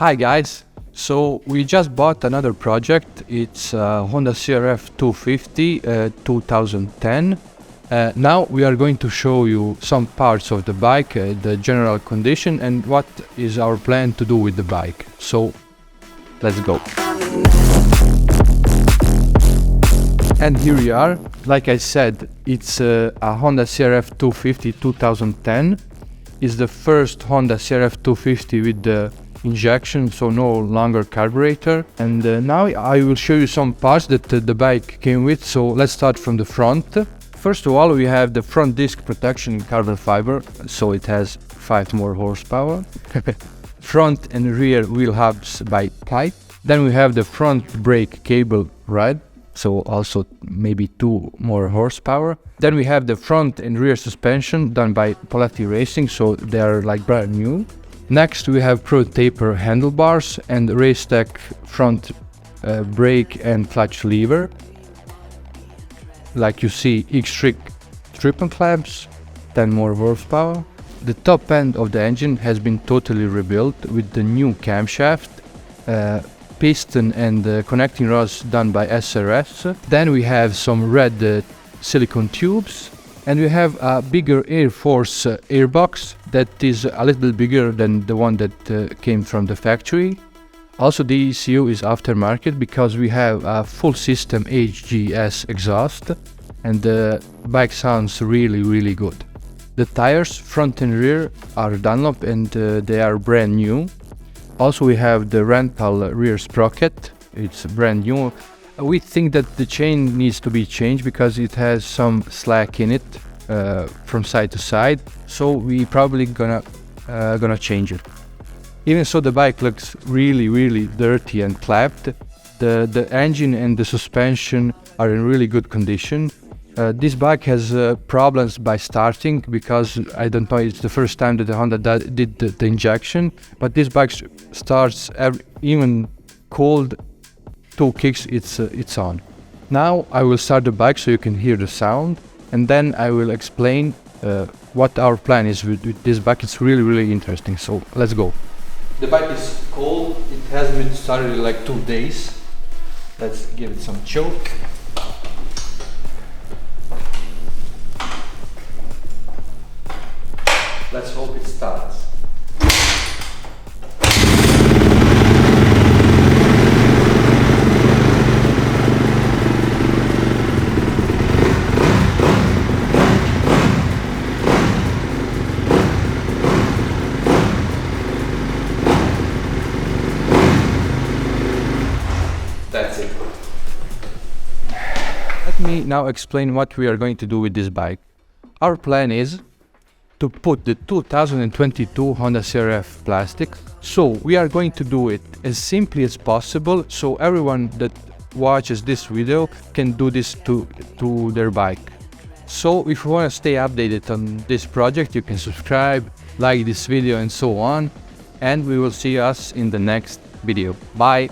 Hi guys, so we just bought another project. It's Honda CRF 250 2010. Now we are going to show you some parts of the bike, the general condition and what is our plan to do with the bike. So let's go. And here we are. Like I said, it's a Honda CRF 250 2010. It's the first Honda CRF 250 with the injection, so no longer carburetor. And now I will show you some parts that the bike came with. So let's start from the front. First of all, we have the front disc protection in carbon fiber, so it has 5 more horsepower. Front and rear wheel hubs by pipe. Then we have the front brake cable rod, so also maybe 2 more horsepower. Then we have the front and rear suspension done by Poletti Racing, so they are like brand new. Next we have Pro Taper handlebars and Racetech front brake and clutch lever. Like you see, X-Trick triple clamps, 10 more horsepower. The top end of the engine has been totally rebuilt with the new camshaft, piston and connecting rods done by CRF. Then we have some red silicone tubes, and we have a bigger Air Force airbox that is a little bit bigger than the one that came from the factory. Also, the ECU is aftermarket because we have a full system HGS exhaust, and the bike sounds really good. The tires, front and rear, are Dunlop and they are brand new. Also, we have the rental rear sprocket. It's brand new. We think that the chain needs to be changed because it has some slack in it from side to side. So we probably gonna change it. Even so, the bike looks really dirty and clapped. The engine and the suspension are in really good condition. This bike has problems by starting because I don't know, it's the first time that the Honda did the injection, but this bike starts even cold, 2 kicks, it's on. Now I will start the bike so you can hear the sound, and then I will explain what our plan is with this bike. It's really interesting, so let's go. The bike is cold. It has been started in like 2 days. Let's give it some choke. Let's hope it starts. That's it. Let me now explain what we are going to do with this bike. Our plan is to put the 2022 Honda CRF plastic. So we are going to do it as simply as possible, so everyone that watches this video can do this to their bike. So if you want to stay updated on this project, you can subscribe, like this video and so on, and we will see us in the next video. Bye!